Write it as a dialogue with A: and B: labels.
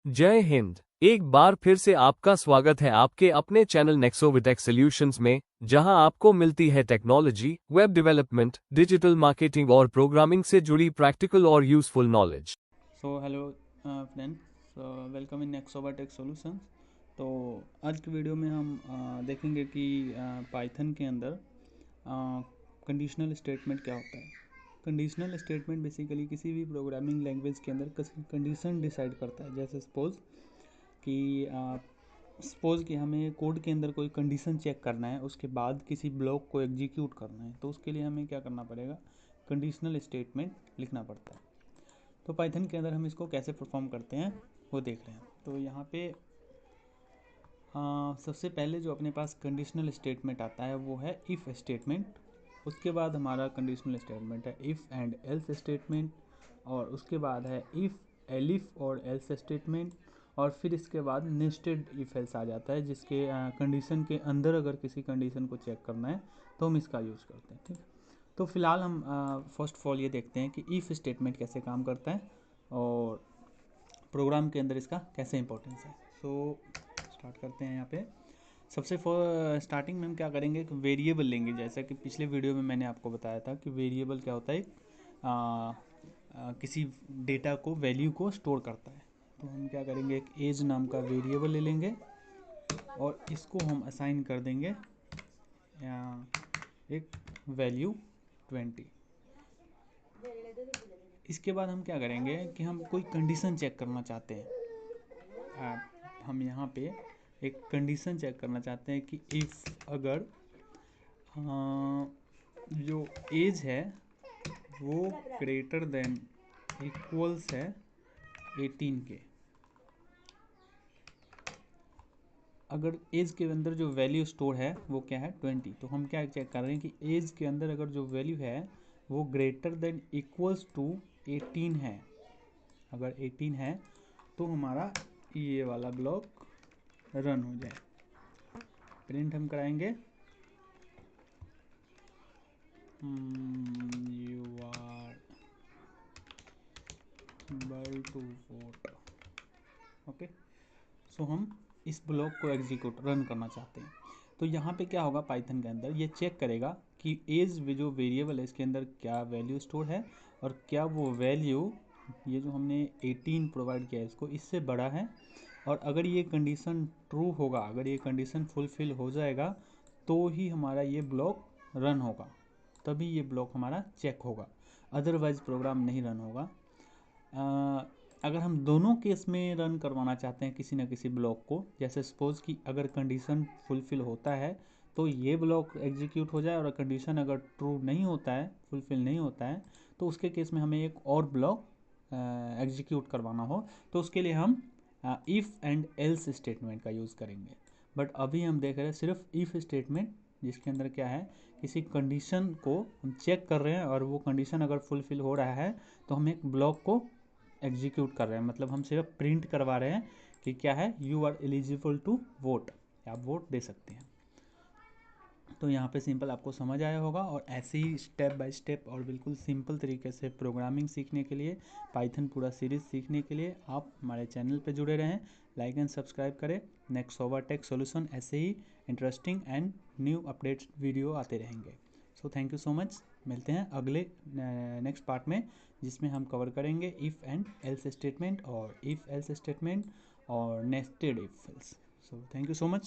A: जय हिंद। एक बार फिर से आपका स्वागत है आपके अपने चैनल नेक्सोविटेक सॉल्यूशंस में, जहां आपको मिलती है technology, web development, digital marketing और प्रोग्रामिंग से जुड़ी प्रैक्टिकल और useful knowledge.
B: Hello friends, welcome in Nexovatech solutions. तो आज की वीडियो में हम देखेंगे कि पाइथन के अंदर कंडीशनल स्टेटमेंट क्या होता है। कंडीशनल स्टेटमेंट बेसिकली किसी भी प्रोग्रामिंग लैंग्वेज के अंदर कंडीशन डिसाइड करता है। जैसे सपोज़ कि हमें कोड के अंदर कोई कंडीशन चेक करना है, उसके बाद किसी ब्लॉक को एग्जीक्यूट करना है, तो उसके लिए हमें क्या करना पड़ेगा, कंडीशनल स्टेटमेंट लिखना पड़ता है। तो पाइथन के अंदर हम इसको कैसे परफॉर्म करते हैं वो देख रहे हैं। तो यहाँ पे सबसे पहले जो अपने पास कंडीशनल स्टेटमेंट आता है वो है इफ़ स्टेटमेंट। उसके बाद हमारा कंडीशनल स्टेटमेंट है इफ़ एंड एल्स स्टेटमेंट, और उसके बाद है इफ़, एलिफ और एल्स स्टेटमेंट, और फिर इसके बाद नेस्टेड इफ एल्स आ जाता है, जिसके कंडीशन के अंदर अगर किसी कंडीशन को चेक करना है तो हम इसका यूज़ करते हैं। ठीक। तो फिलहाल हम फर्स्ट ऑफ ऑल ये देखते हैं कि इफ़ स्टेटमेंट कैसे काम करता है और प्रोग्राम के अंदर इसका कैसे इंपॉर्टेंस है। स्टार्ट करते हैं। यहाँ पे सबसे स्टार्टिंग में हम क्या करेंगे, एक वेरिएबल लेंगे। जैसा कि पिछले वीडियो में मैंने आपको बताया था कि वेरिएबल क्या होता है, किसी डेटा को, वैल्यू को स्टोर करता है। तो हम क्या करेंगे, एक एज नाम का वेरिएबल ले लेंगे और इसको हम असाइन कर देंगे एक वैल्यू 20। इसके बाद हम क्या करेंगे कि हम कोई कंडीशन चेक करना चाहते हैं। हम यहाँ पे एक कंडीशन चेक करना चाहते हैं कि इफ़ अगर जो एज है वो ग्रेटर देन इक्वल्स है 18 के। अगर एज के अंदर जो वैल्यू स्टोर है वो क्या है, 20, तो हम क्या चेक कर रहे हैं कि एज के अंदर अगर जो वैल्यू है वो ग्रेटर देन इक्वल्स टू 18 है। अगर 18 है तो हमारा ये वाला ब्लॉक रन हो जाए। प्रिंट हम कराएंगे यू आर बल टू वोट। ओके। सो हम इस ब्लॉक को एग्जीक्यूट रन करना चाहते हैं। तो यहाँ पे क्या होगा, पाइथन के अंदर ये चेक करेगा कि एज जो वेरिएबल है इसके अंदर क्या वैल्यू स्टोर है और क्या वो वैल्यू, ये जो हमने 18 प्रोवाइड किया है इसको, इससे बड़ा है। और अगर ये कंडीशन ट्रू होगा, अगर ये कंडीशन फुलफिल हो जाएगा तो ही हमारा ये ब्लॉक रन होगा, तभी ये ब्लॉक हमारा चेक होगा, अदरवाइज प्रोग्राम नहीं रन होगा। अगर हम दोनों केस में रन करवाना चाहते हैं किसी न किसी ब्लॉक को, जैसे सपोज़ कि अगर कंडीशन फुलफ़िल होता है तो ये ब्लॉक एग्जीक्यूट हो जाए, और कंडीशन अगर ट्रू नहीं होता है, फुलफ़िल नहीं होता है, तो उसके केस में हमें एक और ब्लॉक एग्जीक्यूट करवाना हो, तो उसके लिए हम इफ़ एंड एल्स स्टेटमेंट का यूज़ करेंगे। बट अभी हम देख रहे हैं सिर्फ इफ़ स्टेटमेंट, जिसके अंदर क्या है, किसी कंडीशन को हम चेक कर रहे हैं और वो कंडीशन अगर फुलफ़िल हो रहा है तो हम एक ब्लॉक को एग्जीक्यूट कर रहे हैं। मतलब हम सिर्फ प्रिंट करवा रहे हैं कि क्या है, you are eligible to vote, आप वोट दे सकते हैं। तो यहाँ पे सिंपल आपको समझ आया होगा। और ऐसे ही स्टेप बाय स्टेप और बिल्कुल सिंपल तरीके से प्रोग्रामिंग सीखने के लिए, पाइथन पूरा सीरीज़ सीखने के लिए आप हमारे चैनल पे जुड़े रहें, लाइक एंड सब्सक्राइब करें। नेक्सोवाटेक सॉल्यूशन ऐसे ही interesting and new updates video आते रहेंगे। So thank you so much. मिलते हैं अगले नेक्स्ट पार्ट में, जिसमें हम कवर करेंगे इफ़ एंड एल्स स्टेटमेंट और इफ़ एल्स स्टेटमेंट और nested if else. So thank you so much.